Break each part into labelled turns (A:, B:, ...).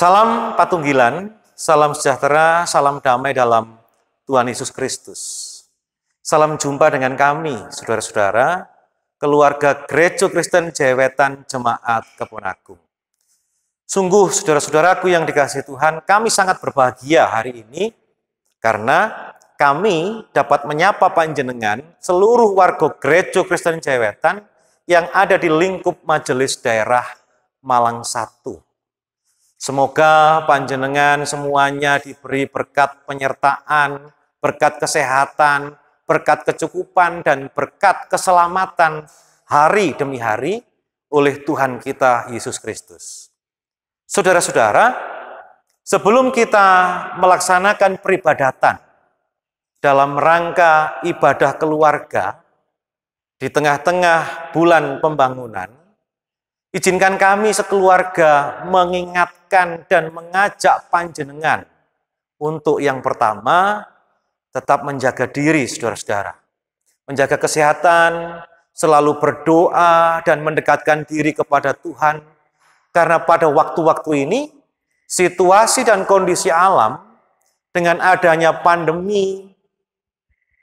A: Salam patunggilan, salam sejahtera, salam damai dalam Tuhan Yesus Kristus. Salam jumpa dengan kami, saudara-saudara, keluarga Gereja Kristen Jayawetan Jemaat Kebon Agung. Sungguh, saudara-saudaraku yang dikasihi Tuhan, kami sangat berbahagia hari ini karena kami dapat menyapa panjenengan seluruh warga Gereja Kristen Jayawetan yang ada di lingkup Majelis Daerah Malang 1. Semoga panjenengan semuanya diberi berkat penyertaan, berkat kesehatan, berkat kecukupan, dan berkat keselamatan hari demi hari oleh Tuhan kita Yesus Kristus. Saudara-saudara, sebelum kita melaksanakan peribadatan dalam rangka ibadah keluarga di tengah-tengah bulan pembangunan, izinkan kami sekeluarga mengingatkan dan mengajak panjenengan untuk yang pertama, tetap menjaga diri saudara-saudara. Menjaga kesehatan, selalu berdoa dan mendekatkan diri kepada Tuhan. Karena pada waktu-waktu ini, situasi dan kondisi alam dengan adanya pandemi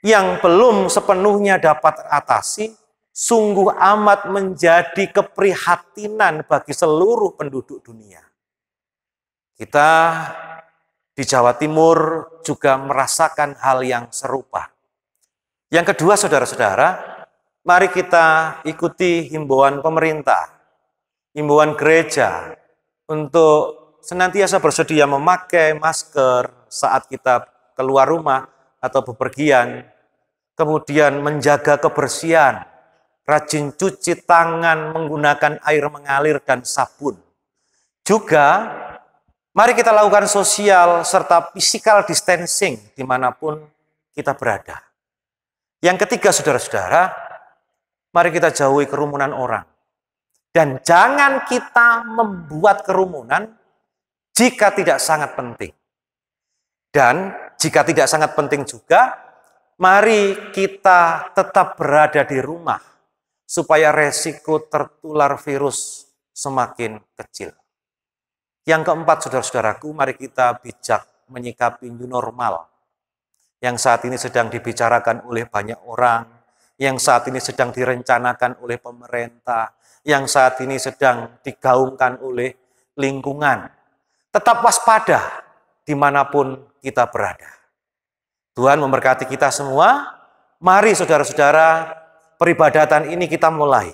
A: yang belum sepenuhnya dapat teratasi, sungguh amat menjadi keprihatinan bagi seluruh penduduk dunia. Kita di Jawa Timur juga merasakan hal yang serupa. Yang kedua, saudara-saudara, mari kita ikuti himbauan pemerintah, himbauan gereja untuk senantiasa bersedia memakai masker saat kita keluar rumah atau bepergian, kemudian menjaga kebersihan, rajin cuci tangan menggunakan air mengalir dan sabun. Juga, mari kita lakukan sosial serta physical distancing dimanapun kita berada. Yang ketiga, saudara-saudara, mari kita jauhi kerumunan orang. Dan jangan kita membuat kerumunan jika tidak sangat penting. Dan jika tidak sangat penting juga, mari kita tetap berada di rumah supaya resiko tertular virus semakin kecil. Yang keempat, saudara-saudaraku, mari kita bijak menyikapi new normal yang saat ini sedang dibicarakan oleh banyak orang, yang saat ini sedang direncanakan oleh pemerintah, yang saat ini sedang digaungkan oleh lingkungan. Tetap waspada dimanapun kita berada. Tuhan memberkati kita semua. Mari saudara-saudara, peribadatan ini kita mulai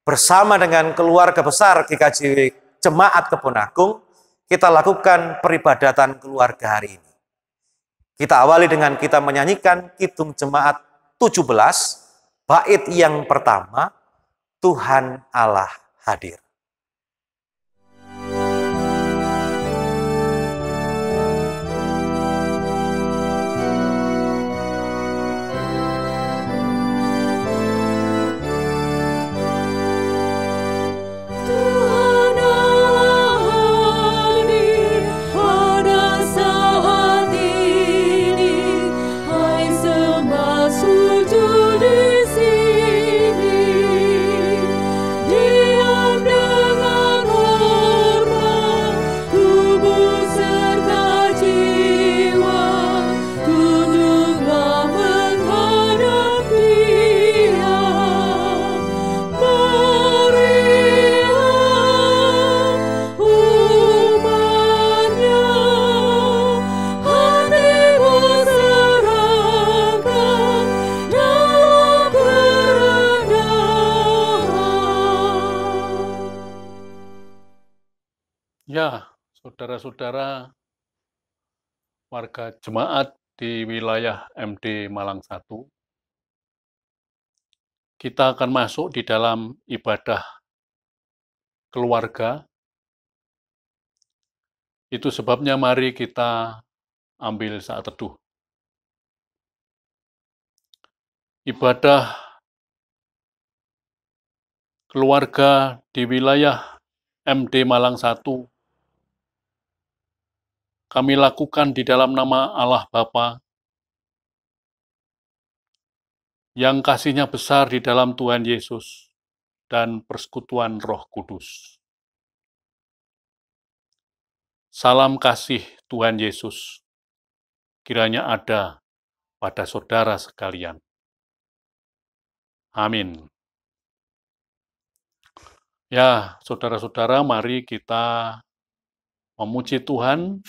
A: bersama dengan keluarga besar GKJ Jemaat Kebon Agung. Kita lakukan peribadatan keluarga hari ini. Kita awali dengan kita menyanyikan Kidung Jemaat 17, bait yang pertama, Tuhan Allah hadir.
B: Ya, saudara-saudara warga jemaat di wilayah MD Malang 1, kita akan masuk di dalam ibadah keluarga. Itu sebabnya mari kita ambil saat teduh. Ibadah keluarga di wilayah MD Malang 1 kami lakukan di dalam nama Allah Bapa yang kasih-Nya besar di dalam Tuhan Yesus dan persekutuan Roh Kudus. Salam kasih Tuhan Yesus kiranya ada pada saudara sekalian. Amin. Ya, saudara-saudara, mari kita memuji Tuhan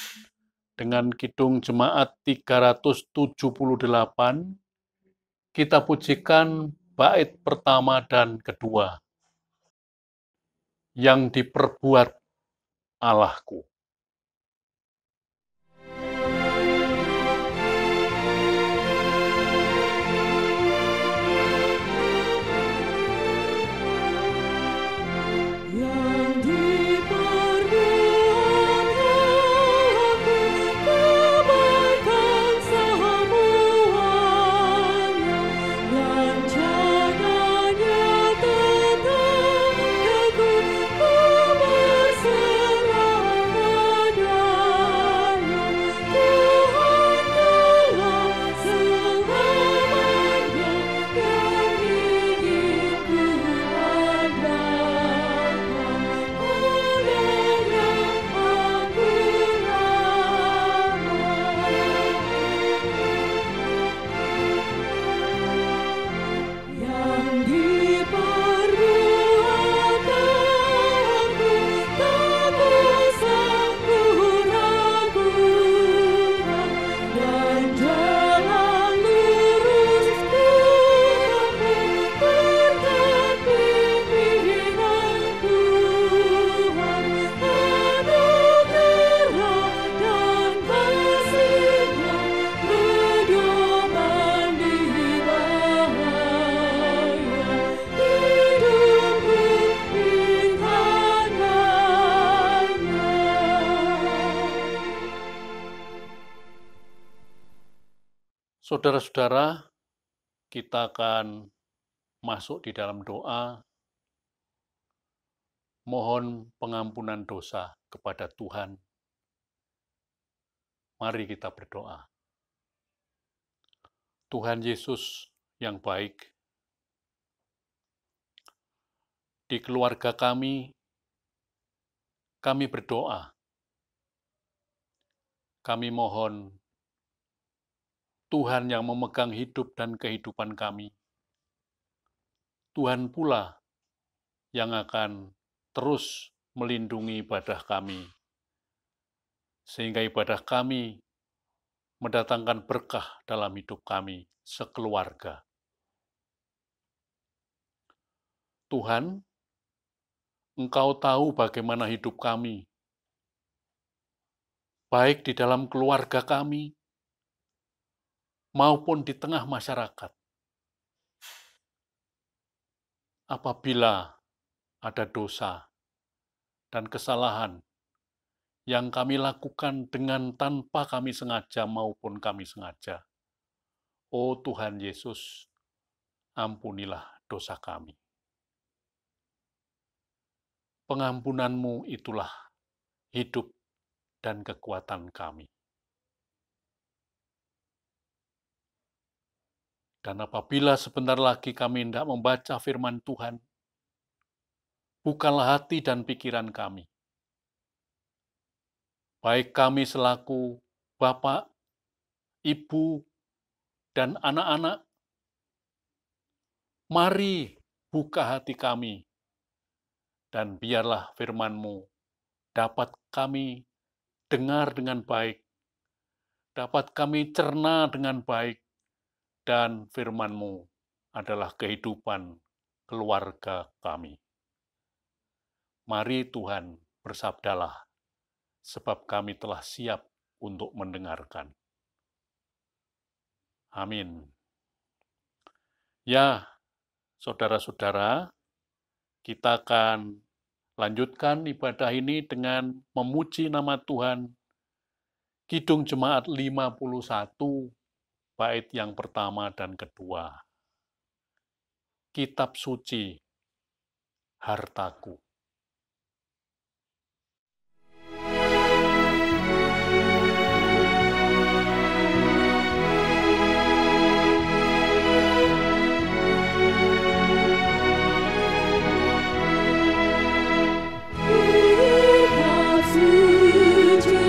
B: dengan Kidung Jemaat 378. Kita pujikan bait pertama dan kedua. Yang diperbuat Allahku. Saudara-saudara, kita akan masuk di dalam doa, mohon pengampunan dosa kepada Tuhan. Mari kita berdoa. Tuhan Yesus yang baik, di keluarga kami berdoa. Kami mohon Tuhan yang memegang hidup dan kehidupan kami. Tuhan pula yang akan terus melindungi ibadah kami, sehingga ibadah kami mendatangkan berkah dalam hidup kami sekeluarga. Tuhan, Engkau tahu bagaimana hidup kami, baik di dalam keluarga kami, maupun di tengah masyarakat. Apabila ada dosa dan kesalahan yang kami lakukan dengan tanpa kami sengaja maupun kami sengaja, oh Tuhan Yesus, ampunilah dosa kami. Pengampunan-Mu itulah hidup dan kekuatan kami. Dan apabila sebentar lagi kami hendak membaca firman Tuhan, bukalah hati dan pikiran kami. Baik kami selaku Bapak, Ibu, dan anak-anak, mari buka hati kami, dan biarlah firman-Mu dapat kami dengar dengan baik, dapat kami cerna dengan baik, dan firman-Mu adalah kehidupan keluarga kami. Mari Tuhan bersabdalah, sebab kami telah siap untuk mendengarkan. Amin. Ya, saudara-saudara, kita akan lanjutkan ibadah ini dengan memuji nama Tuhan. Kidung Jemaat 51, bait yang pertama dan kedua. Kitab suci, hartaku.
C: Kitab suci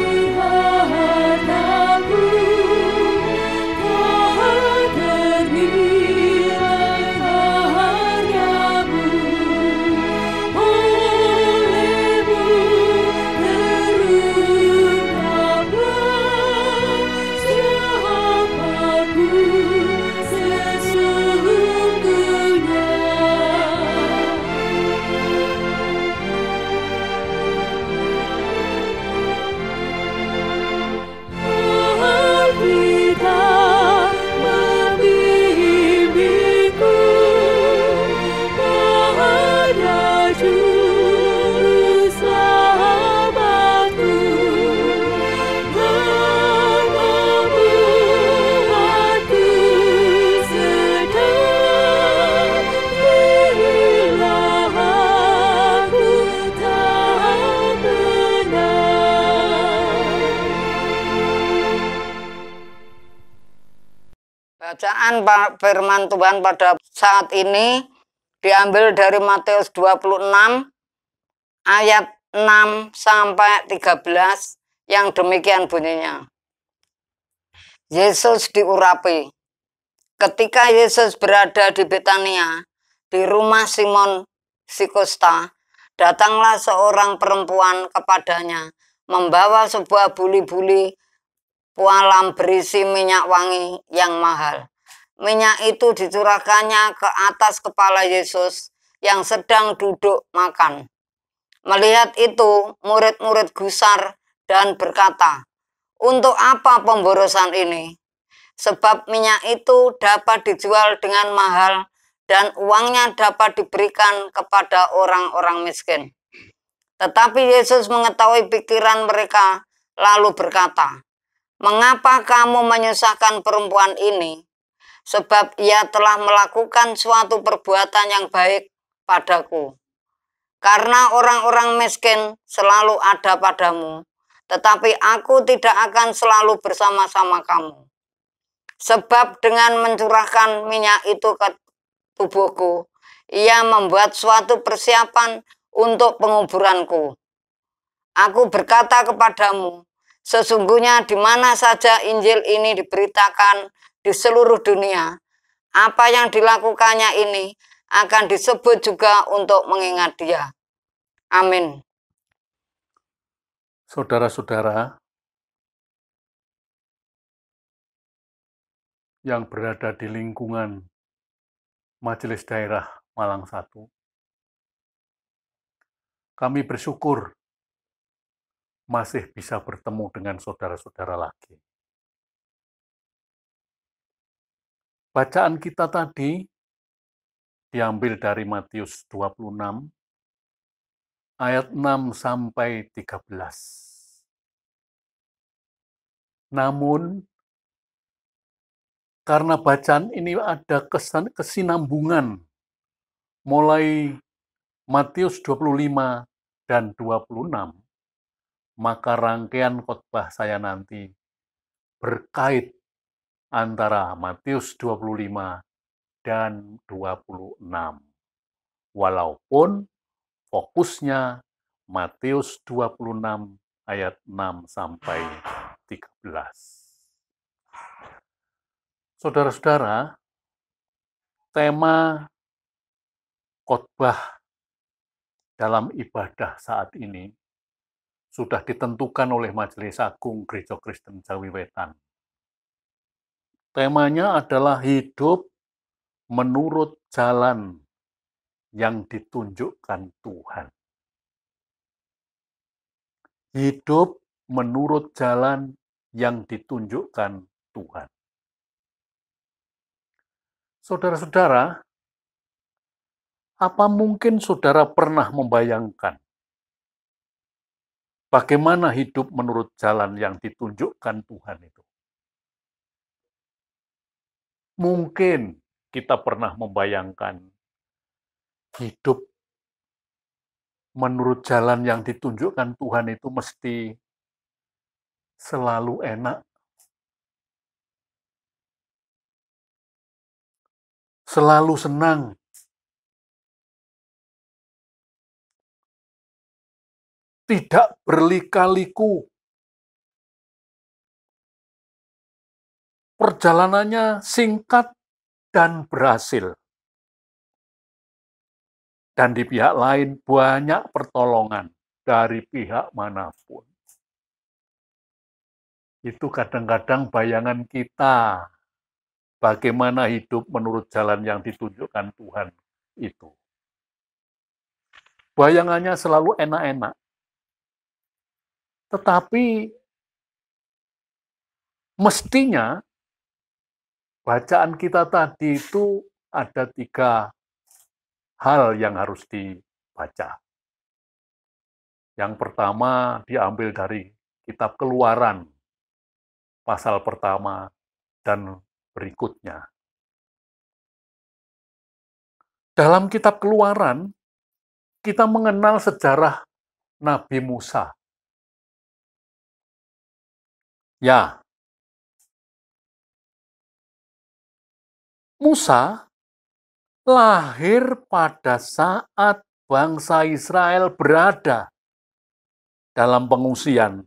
C: Bacaan firman Tuhan pada saat ini diambil dari Matius 26 ayat 6 sampai 13 yang demikian bunyinya. Yesus diurapi. Ketika Yesus berada di Betania, di rumah Simon Sikosta, datanglah seorang perempuan kepadanya, membawa sebuah buli-buli pualam berisi minyak wangi yang mahal. Minyak itu dicurahkannya ke atas kepala Yesus yang sedang duduk makan. Melihat itu, murid-murid gusar dan berkata, "Untuk apa pemborosan ini? Sebab minyak itu dapat dijual dengan mahal dan uangnya dapat diberikan kepada orang-orang miskin." Tetapi Yesus mengetahui pikiran mereka, lalu berkata, "Mengapa kamu menyusahkan perempuan ini? Sebab ia telah melakukan suatu perbuatan yang baik padaku. Karena orang-orang miskin selalu ada padamu, tetapi aku tidak akan selalu bersama-sama kamu. Sebab dengan mencurahkan minyak itu ke tubuhku, ia membuat suatu persiapan untuk penguburanku. Aku berkata kepadamu, sesungguhnya di mana saja Injil ini diberitakan di seluruh dunia, apa yang dilakukannya ini akan disebut juga untuk mengingat dia." Amin.
B: Saudara-saudara yang berada di lingkungan Majelis Daerah Malang 1, kami bersyukur masih bisa bertemu dengan saudara-saudara lagi. Bacaan kita tadi diambil dari Matius 26 ayat 6 sampai 13. Namun karena bacaan ini ada kesinambungan mulai Matius 25 dan 26, maka rangkaian khotbah saya nanti berkait antara Matius 25 dan 26. Walaupun fokusnya Matius 26 ayat 6 sampai 13. Saudara-saudara, tema khotbah dalam ibadah saat ini sudah ditentukan oleh Majelis Agung Gereja Kristen Jawi Wetan. Temanya adalah hidup menurut jalan yang ditunjukkan Tuhan. Hidup menurut jalan yang ditunjukkan Tuhan. Saudara-saudara, apa mungkin saudara pernah membayangkan bagaimana hidup menurut jalan yang ditunjukkan Tuhan itu? Mungkin kita pernah membayangkan hidup menurut jalan yang ditunjukkan Tuhan itu mesti selalu enak, selalu senang, tidak berlika-liku, perjalanannya singkat dan berhasil. Dan di pihak lain banyak pertolongan dari pihak manapun. Itu kadang-kadang bayangan kita bagaimana hidup menurut jalan yang ditunjukkan Tuhan itu. Bayangannya selalu enak-enak. Tetapi mestinya bacaan kita tadi itu ada 3 hal yang harus dibaca. Yang pertama diambil dari kitab Keluaran, pasal pertama dan berikutnya. Dalam kitab Keluaran, kita mengenal sejarah Nabi Musa. Ya, Musa lahir pada saat bangsa Israel berada dalam pengungsian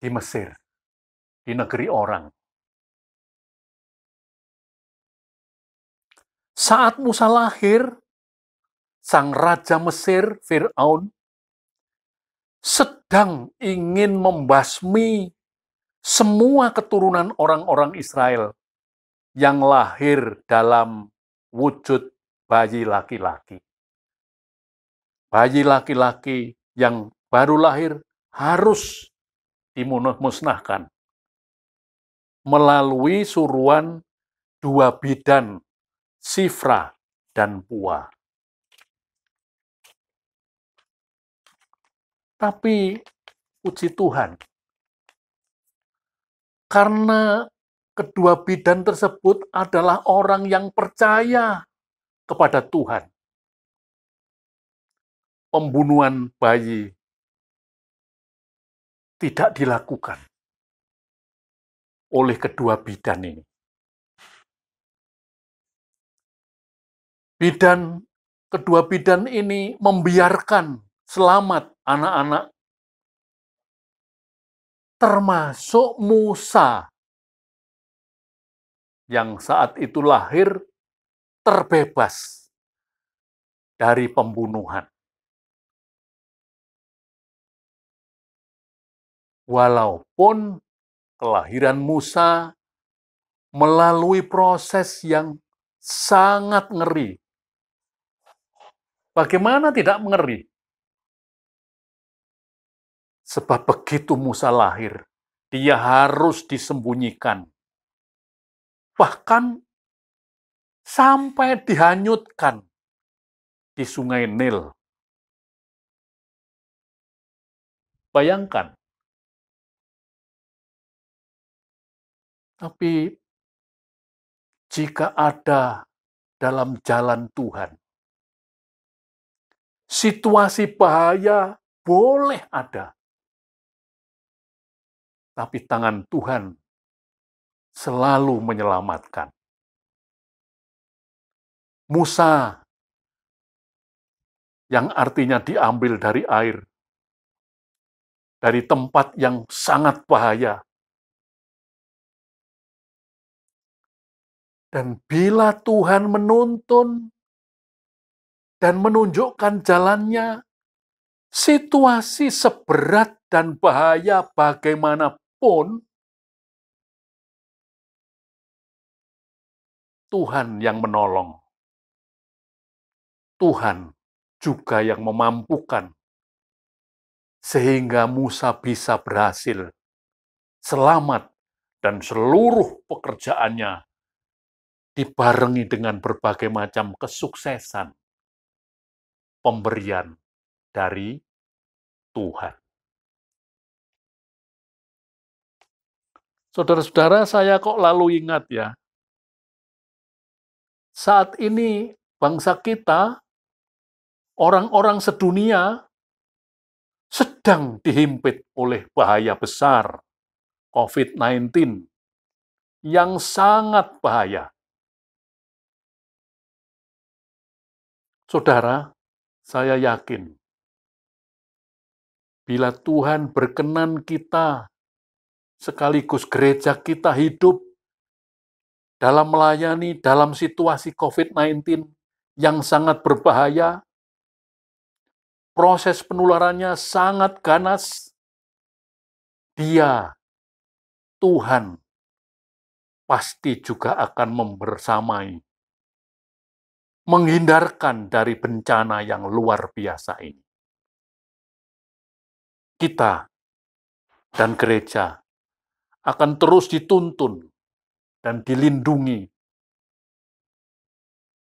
B: di Mesir, di negeri orang. Saat Musa lahir, sang raja Mesir, Fir'aun, sedang ingin membasmi semua keturunan orang-orang Israel yang lahir dalam wujud bayi laki-laki. Bayi laki-laki yang baru lahir harus dimusnahkan melalui suruhan dua bidan, Sifra dan Pua. Tapi puji Tuhan, karena kedua bidan tersebut adalah orang yang percaya kepada Tuhan, pembunuhan bayi tidak dilakukan oleh kedua bidan ini. Kedua bidan ini membiarkan selamat anak-anak, termasuk Musa yang saat itu lahir terbebas dari pembunuhan. Walaupun kelahiran Musa melalui proses yang sangat ngeri. Bagaimana tidak mengeri? Sebab begitu Musa lahir, dia harus disembunyikan. Bahkan sampai dihanyutkan di sungai Nil. Bayangkan. Tapi jika ada dalam jalan Tuhan, situasi bahaya boleh ada. Tapi tangan Tuhan selalu menyelamatkan. Musa yang artinya diambil dari air, dari tempat yang sangat bahaya. Dan bila Tuhan menuntun dan menunjukkan jalannya, situasi seberat dan bahaya bagaimanapun, Tuhan yang menolong. Tuhan juga yang memampukan, sehingga Musa bisa berhasil selamat dan seluruh pekerjaannya dibarengi dengan berbagai macam kesuksesan pemberian dari Tuhan. Saudara-saudara, saya kok lalu ingat ya, saat ini bangsa kita, orang-orang sedunia sedang dihimpit oleh bahaya besar COVID-19 yang sangat bahaya. Saudara, saya yakin bila Tuhan berkenan kita sekaligus gereja kita hidup dalam melayani dalam situasi COVID-19 yang sangat berbahaya, proses penularannya sangat ganas, Tuhan, pasti juga akan membersamai, menghindarkan dari bencana yang luar biasa ini. Kita dan gereja akan terus dituntun dan dilindungi.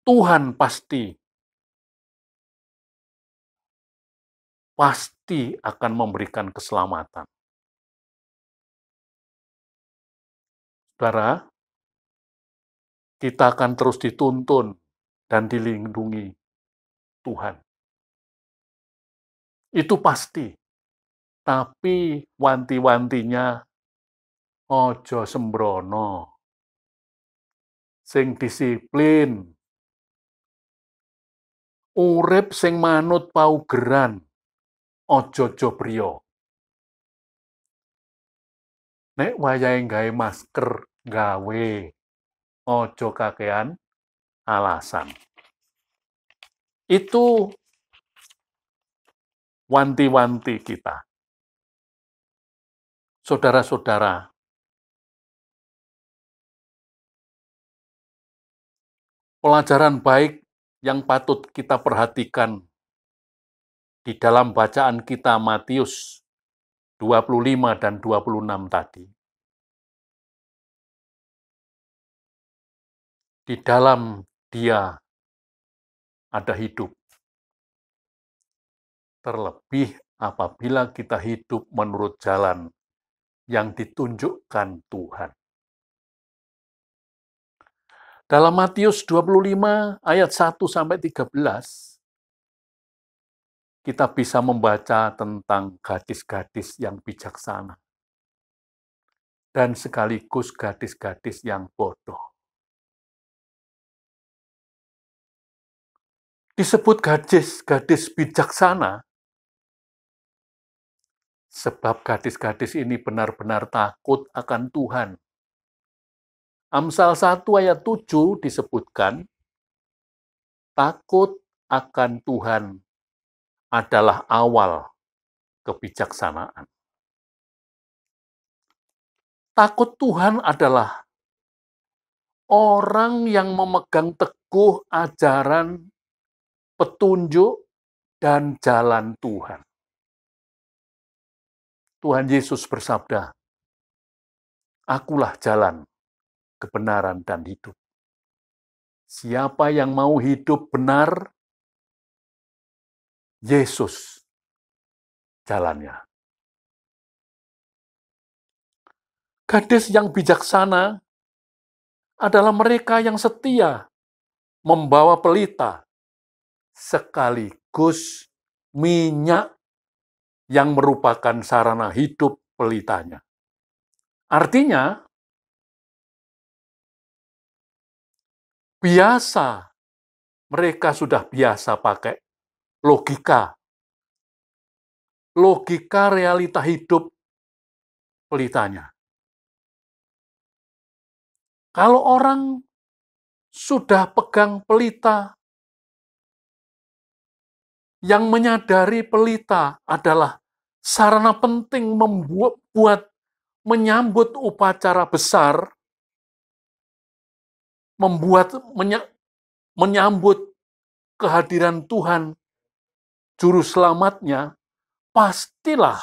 B: Tuhan pasti akan memberikan keselamatan. Saudara, kita akan terus dituntun dan dilindungi Tuhan. Itu pasti. Tapi wanti-wantinya ojo sembrono. sing disiplin, urip sing manut paugeran, aja jobriya. Nek wayahe gawe masker, gawe, aja kakean alasan. Itu wanti-wanti kita. Saudara-saudara, pelajaran baik yang patut kita perhatikan di dalam bacaan kita Matius 25 dan 26 tadi. Di dalam Dia ada hidup. Terlebih apabila kita hidup menurut jalan yang ditunjukkan Tuhan. Dalam Matius 25 ayat 1 sampai 13, kita bisa membaca tentang gadis-gadis yang bijaksana dan sekaligus gadis-gadis yang bodoh. Disebut gadis-gadis bijaksana sebab gadis-gadis ini benar-benar takut akan Tuhan. Amsal 1 ayat 7 disebutkan, takut akan Tuhan adalah awal kebijaksanaan. Takut Tuhan adalah orang yang memegang teguh ajaran, petunjuk, dan jalan Tuhan. Tuhan Yesus bersabda, "Akulah jalan, kebenaran, dan hidup. Siapa yang mau hidup benar, Yesus jalannya." Gadis yang bijaksana adalah mereka yang setia, membawa pelita, sekaligus minyak yang merupakan sarana hidup pelitanya. Artinya, mereka sudah biasa pakai logika realita hidup pelitanya. Kalau orang sudah pegang pelita, yang menyadari pelita adalah sarana penting menyambut upacara besar, menyambut kehadiran Tuhan, Juru Selamatnya, pastilah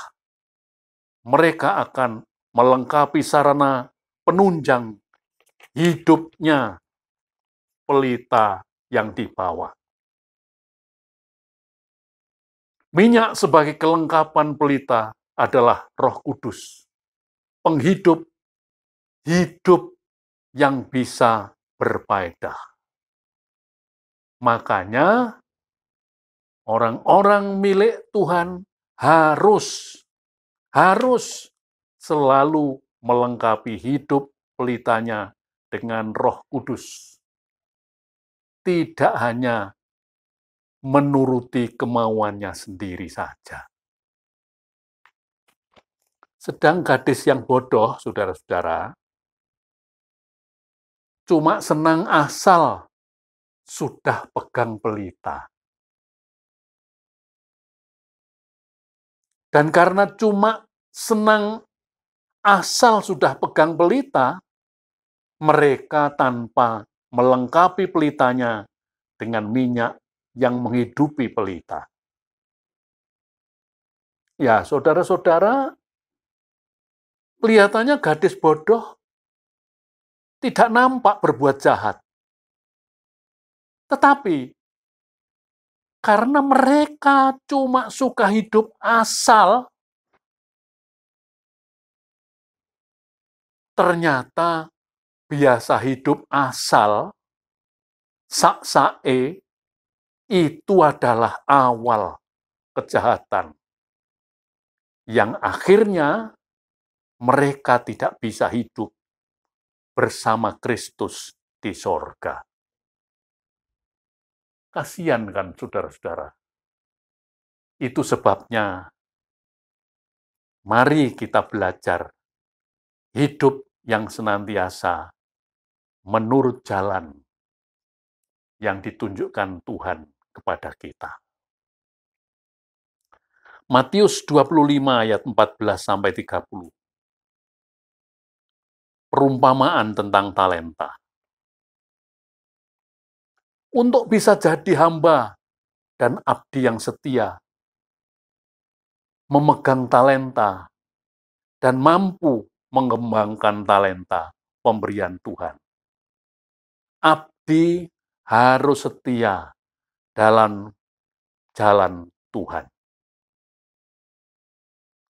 B: mereka akan melengkapi sarana penunjang hidupnya pelita yang dibawa. Minyak sebagai kelengkapan pelita adalah Roh Kudus, penghidup hidup yang bisa berfaedah. Makanya orang-orang milik Tuhan harus selalu melengkapi hidup pelitanya dengan Roh Kudus. Tidak hanya menuruti kemauannya sendiri saja. Sedang gadis yang bodoh, saudara-saudara, cuma senang asal sudah pegang pelita. Dan karena cuma senang asal sudah pegang pelita, mereka tanpa melengkapi pelitanya dengan minyak yang menghidupi pelita. Ya, saudara-saudara, kelihatannya gadis bodoh tidak nampak berbuat jahat. Tetapi, karena mereka cuma suka hidup asal, ternyata biasa hidup asal, sak-sae, itu adalah awal kejahatan. Yang akhirnya mereka tidak bisa hidup bersama Kristus di sorga. Kasihan kan saudara-saudara. Itu sebabnya mari kita belajar hidup yang senantiasa menurut jalan yang ditunjukkan Tuhan kepada kita. Matius 25 ayat 14 sampai 30. Perumpamaan tentang talenta. Untuk bisa jadi hamba dan abdi yang setia, memegang talenta dan mampu mengembangkan talenta pemberian Tuhan. Abdi harus setia dalam jalan Tuhan.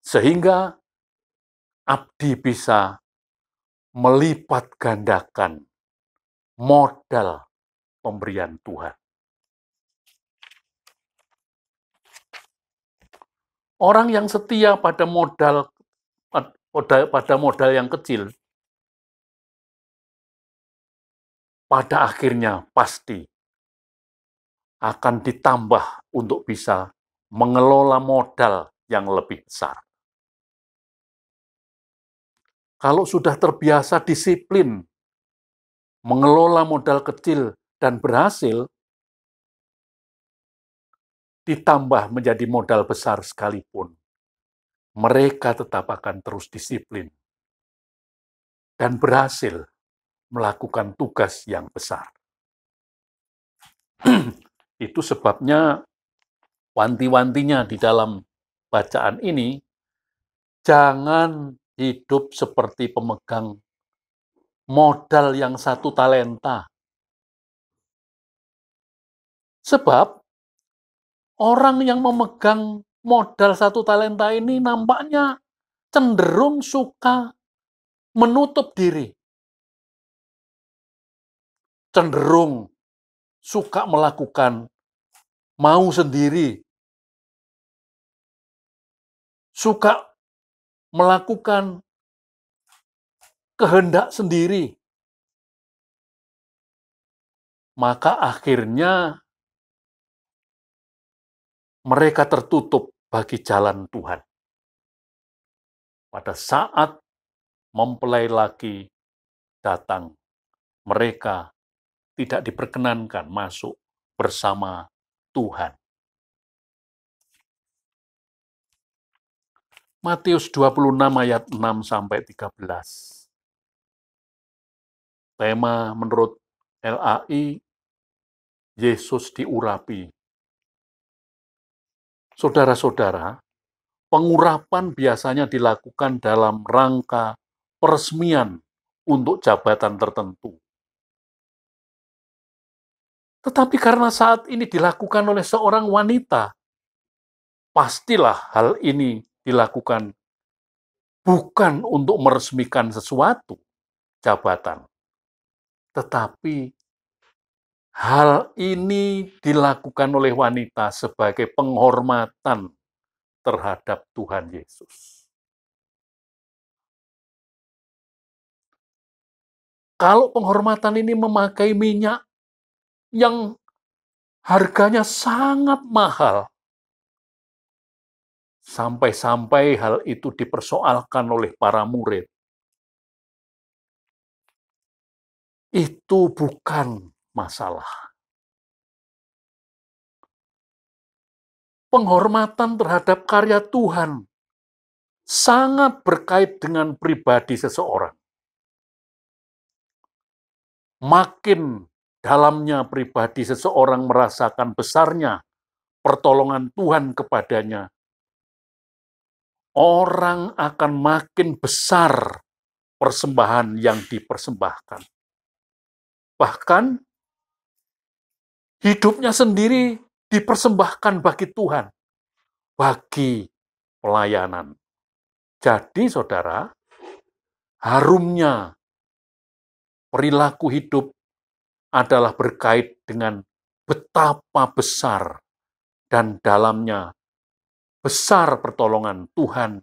B: Sehingga abdi bisa melipat gandakan modal pemberian Tuhan. Orang yang setia pada modal yang kecil, pada akhirnya pasti akan ditambah untuk bisa mengelola modal yang lebih besar. Kalau sudah terbiasa disiplin mengelola modal kecil dan berhasil, ditambah menjadi modal besar sekalipun, mereka tetap akan terus disiplin dan berhasil melakukan tugas yang besar. Itu sebabnya wanti-wantinya di dalam bacaan ini, jangan hidup seperti pemegang modal yang 1 talenta. Sebab orang yang memegang modal 1 talenta ini nampaknya cenderung suka menutup diri. Cenderung suka melakukan mau sendiri. Suka melakukan kehendak sendiri. Maka akhirnya mereka tertutup bagi jalan Tuhan. Pada saat mempelai lagi datang, mereka tidak diperkenankan masuk bersama Tuhan. Matius 26 ayat 6 sampai 13. Tema menurut LAI, Yesus diurapi. Saudara-saudara, pengurapan biasanya dilakukan dalam rangka peresmian untuk jabatan tertentu. Tetapi karena saat ini dilakukan oleh seorang wanita, pastilah hal ini dilakukan bukan untuk meresmikan sesuatu jabatan, tetapi hal ini dilakukan oleh wanita sebagai penghormatan terhadap Tuhan Yesus. Kalau penghormatan ini memakai minyak yang harganya sangat mahal, sampai-sampai hal itu dipersoalkan oleh para murid, itu bukan masalah. Penghormatan terhadap karya Tuhan sangat berkait dengan pribadi seseorang. Makin dalamnya pribadi seseorang merasakan besarnya pertolongan Tuhan kepadanya, orang akan makin besar persembahan yang dipersembahkan. Bahkan hidupnya sendiri dipersembahkan bagi Tuhan, bagi pelayanan. Jadi saudara, harumnya perilaku hidup adalah berkait dengan betapa besar dan dalamnya besar pertolongan Tuhan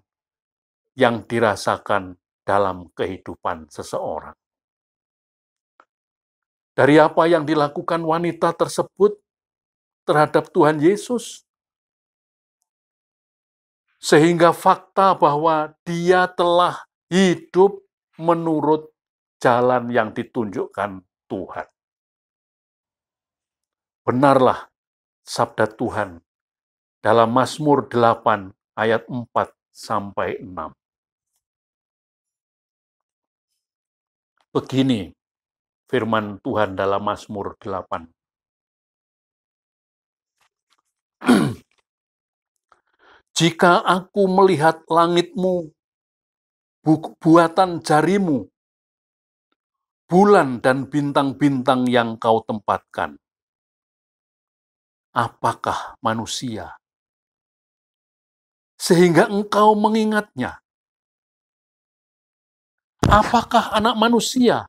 B: yang dirasakan dalam kehidupan seseorang. dari apa yang dilakukan wanita tersebut terhadap Tuhan Yesus. Sehingga fakta bahwa dia telah hidup menurut jalan yang ditunjukkan Tuhan. Benarlah sabda Tuhan dalam Mazmur 8 ayat 4 sampai 6. Begini firman Tuhan dalam Mazmur 8. Jika aku melihat langitmu, buatan jarimu, bulan dan bintang-bintang yang kau tempatkan, apakah manusia sehingga engkau mengingatnya? Apakah anak manusia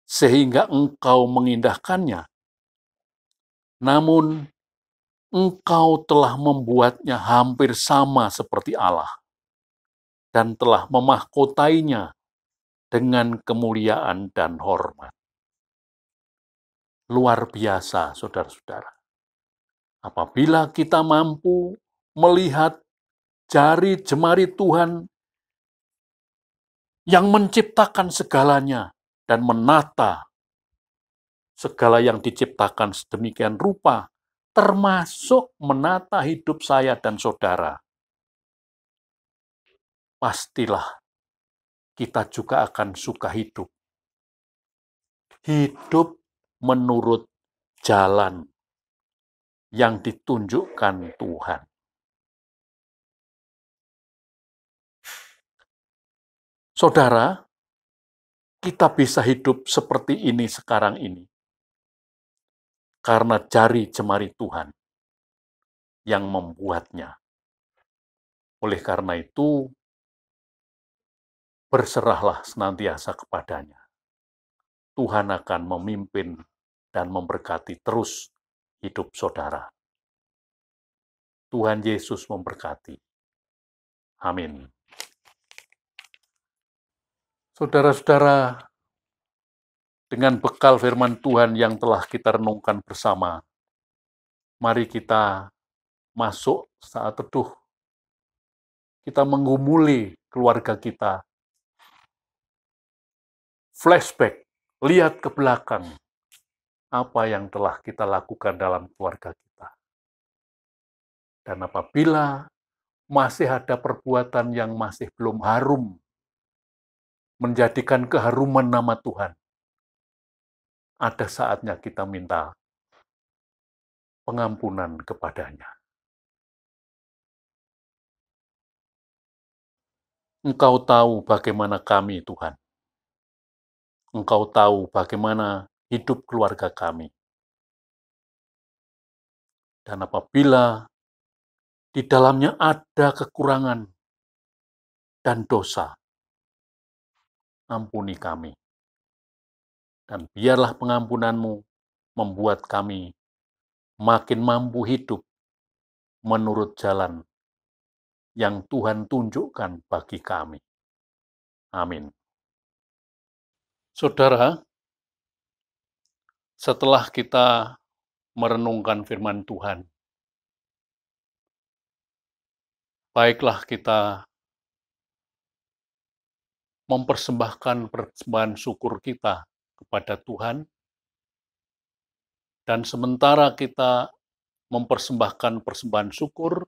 B: sehingga engkau mengindahkannya? Namun engkau telah membuatnya hampir sama seperti Allah dan telah memahkotainya dengan kemuliaan dan hormat. Luar biasa, saudara-saudara. Apabila kita mampu melihat jari jemari Tuhan yang menciptakan segalanya dan menata segala yang diciptakan sedemikian rupa, termasuk menata hidup saya dan saudara, pastilah kita juga akan suka hidup. Hidup menurut jalan yang ditunjukkan Tuhan. Saudara, kita bisa hidup seperti ini sekarang ini karena jari jemari Tuhan yang membuatnya. Oleh karena itu, berserahlah senantiasa kepadanya. Tuhan akan memimpin dan memberkati terus hidup saudara. Tuhan Yesus memberkati. Amin. Saudara-saudara, dengan bekal firman Tuhan yang telah kita renungkan bersama, mari kita masuk saat teduh. Kita menggumuli keluarga kita. Flashback, lihat ke belakang apa yang telah kita lakukan dalam keluarga kita. Dan apabila masih ada perbuatan yang masih belum harum, menjadikan keharuman nama Tuhan, ada saatnya kita minta pengampunan kepadanya. Engkau tahu bagaimana kami, Tuhan. Engkau tahu bagaimana hidup keluarga kami. Dan apabila di dalamnya ada kekurangan dan dosa, ampuni kami. Dan biarlah pengampunan-Mu membuat kami makin mampu hidup menurut jalan yang Tuhan tunjukkan bagi kami. Amin. Saudara, setelah kita merenungkan firman Tuhan, baiklah kita mempersembahkan persembahan syukur kita kepada Tuhan, dan sementara kita mempersembahkan persembahan syukur,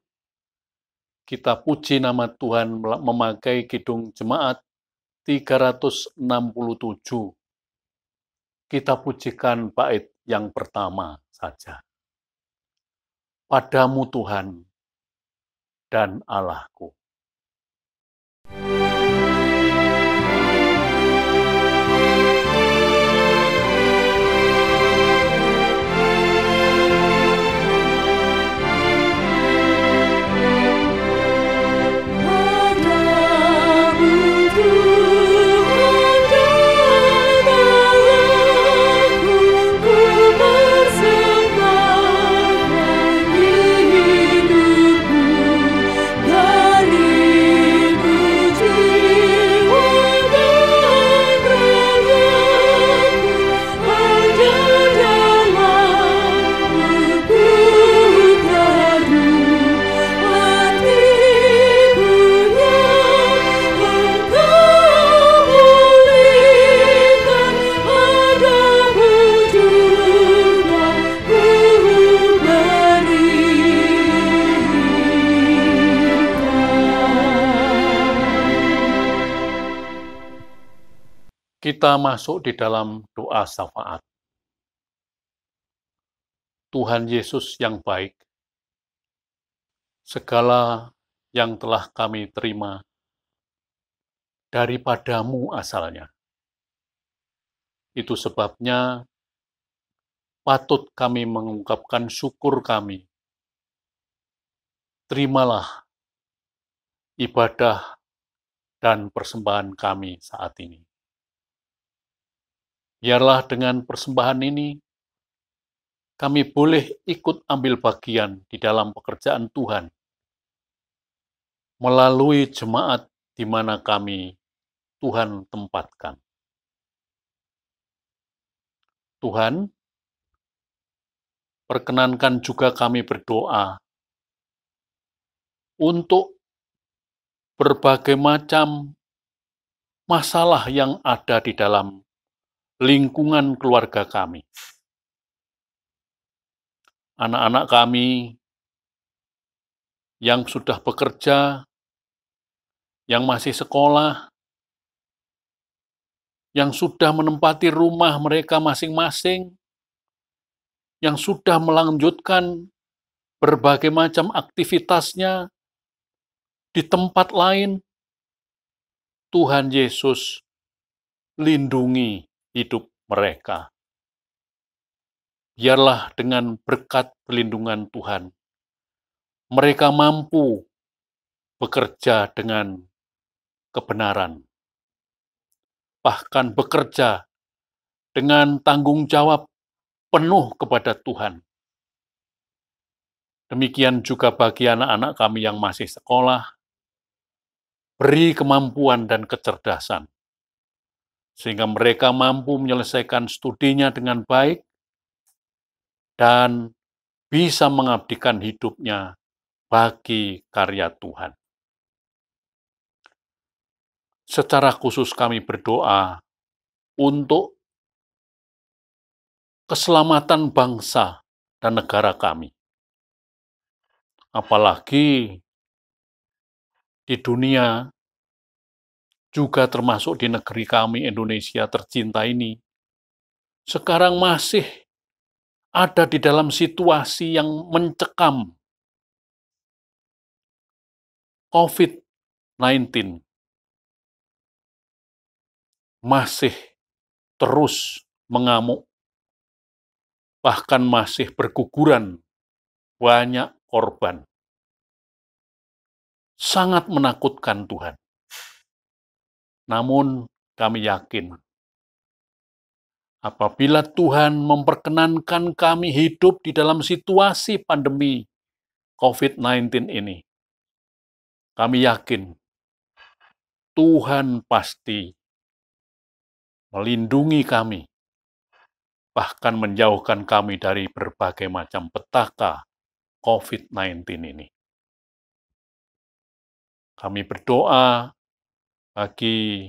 B: kita puji nama Tuhan memakai kidung jemaat 367. Kita pujikan bait yang pertama saja. Padamu Tuhan dan Allahku.
D: Dari
B: Kita masuk di dalam doa syafaat. Tuhan Yesus yang baik, segala yang telah kami terima daripadamu asalnya. Itu sebabnya patut kami mengungkapkan syukur kami. Terimalah ibadah dan persembahan kami saat ini. Biarlah dengan persembahan ini, kami boleh ikut ambil bagian di dalam pekerjaan Tuhan, melalui jemaat di mana kami Tuhan tempatkan. Tuhan, perkenankan juga kami berdoa untuk berbagai macam masalah yang ada di dalam lingkungan keluarga kami. Anak-anak kami yang sudah bekerja, yang masih sekolah, yang sudah menempati rumah mereka masing-masing, yang sudah melanjutkan berbagai macam aktivitasnya di tempat lain. Tuhan Yesus, lindungi hidup mereka. Biarlah dengan berkat perlindungan Tuhan, mereka mampu bekerja dengan kebenaran, bahkan bekerja dengan tanggung jawab penuh kepada Tuhan. Demikian juga bagi anak-anak kami yang masih sekolah, beri kemampuan dan kecerdasan, sehingga mereka mampu menyelesaikan studinya dengan baik dan bisa mengabdikan hidupnya bagi karya Tuhan. Secara khusus kami berdoa untuk keselamatan bangsa dan negara kami. Apalagi di dunia, juga termasuk di negeri kami Indonesia tercinta ini, sekarang masih ada di dalam situasi yang mencekam COVID-19, masih terus mengamuk, bahkan masih berguguran banyak korban. Sangat menakutkan Tuhan. Namun kami yakin, apabila Tuhan memperkenankan kami hidup di dalam situasi pandemi COVID-19 ini, kami yakin Tuhan pasti melindungi kami, bahkan menjauhkan kami dari berbagai macam petaka COVID-19 ini. Kami berdoa bagi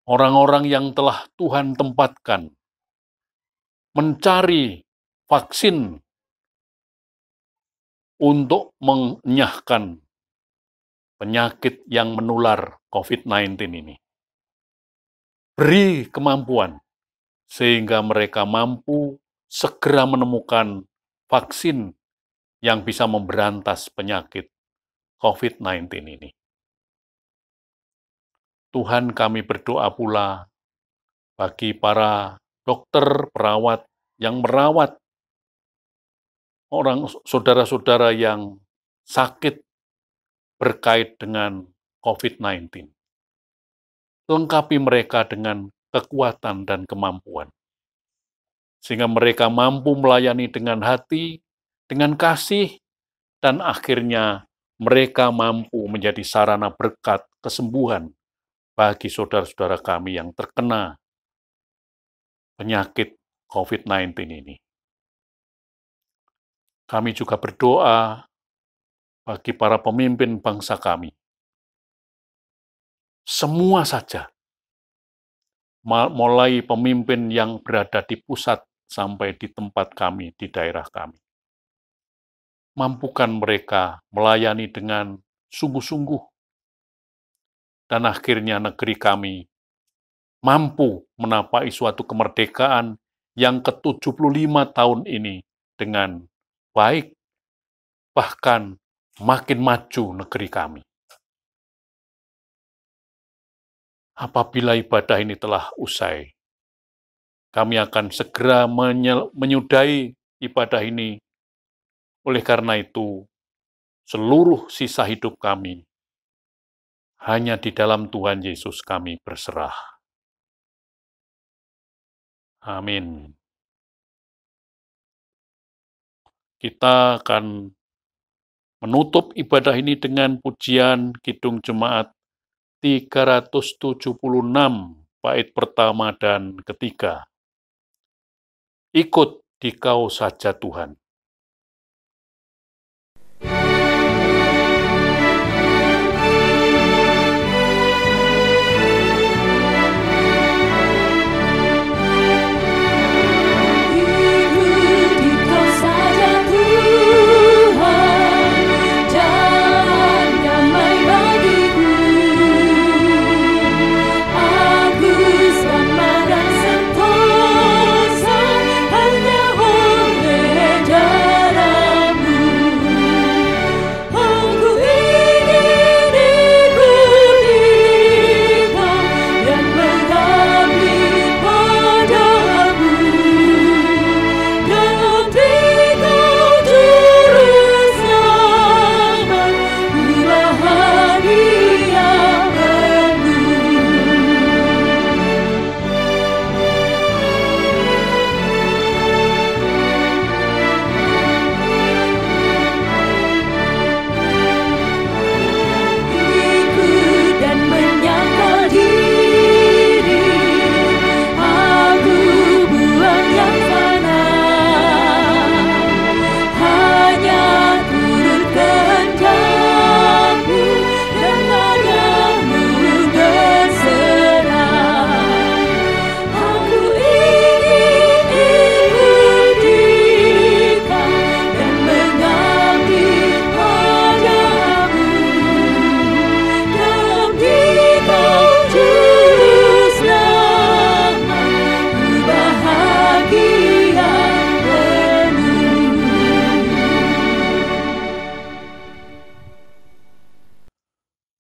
B: orang-orang yang telah Tuhan tempatkan mencari vaksin untuk mengenyahkan penyakit yang menular COVID-19 ini. Beri kemampuan sehingga mereka mampu segera menemukan vaksin yang bisa memberantas penyakit COVID-19 ini. Tuhan, kami berdoa pula bagi para dokter, perawat yang merawat orang saudara-saudara yang sakit berkait dengan COVID-19. Lengkapi mereka dengan kekuatan dan kemampuan, sehingga mereka mampu melayani dengan hati, dengan kasih, dan akhirnya mereka mampu menjadi sarana berkat kesembuhan bagi saudara-saudara kami yang terkena penyakit COVID-19 ini. Kami juga berdoa bagi para pemimpin bangsa kami. Semua saja, mulai pemimpin yang berada di pusat sampai di tempat kami, di daerah kami. Mampukan mereka melayani dengan sungguh-sungguh, dan akhirnya negeri kami mampu menapaki suatu kemerdekaan yang ke-75 tahun ini dengan baik, bahkan makin maju negeri kami. Apabila ibadah ini telah usai, kami akan segera menyudahi ibadah ini. Oleh karena itu, seluruh sisa hidup kami hanya di dalam Tuhan Yesus kami berserah. Amin. Kita akan menutup ibadah ini dengan pujian Kidung Jemaat 376, bait pertama dan ketiga. Ikut Dikau saja Tuhan.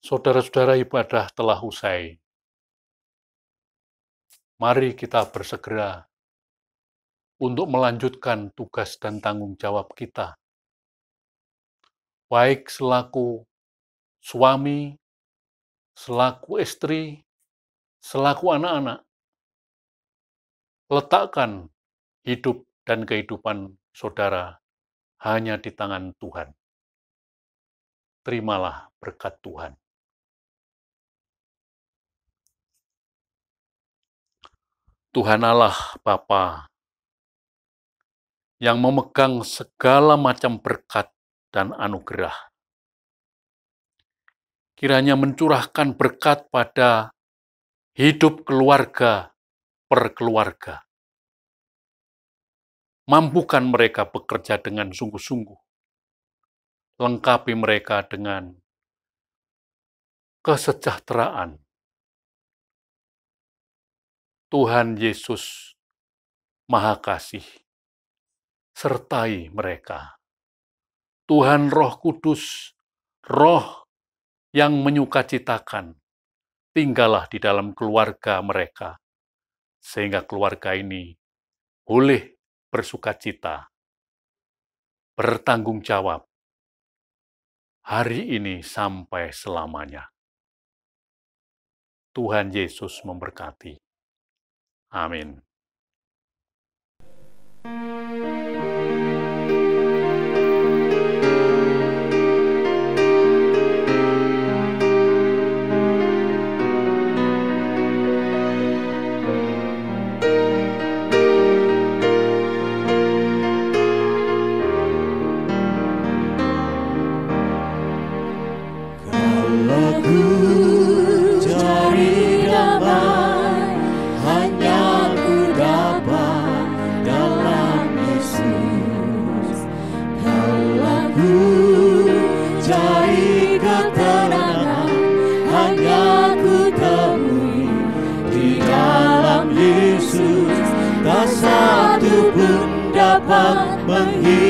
B: Saudara-saudara, ibadah telah usai. Mari kita bersegera untuk melanjutkan tugas dan tanggung jawab kita, baik selaku suami, selaku istri, selaku anak-anak. Letakkan hidup dan kehidupan saudara hanya di tangan Tuhan. Terimalah berkat Tuhan. Tuhan Allah Bapa yang memegang segala macam berkat dan anugerah, kiranya mencurahkan berkat pada hidup keluarga per keluarga. Mampukan mereka bekerja dengan sungguh-sungguh. Lengkapi mereka dengan kesejahteraan. Tuhan Yesus Maha Kasih, sertai mereka. Tuhan Roh Kudus, Roh yang menyukacitakan, tinggallah di dalam keluarga mereka, sehingga keluarga ini boleh bersukacita, bertanggung jawab, hari ini sampai selamanya. Tuhan Yesus memberkati. Amin.
D: Hanya ku temui di dalam menghidupkan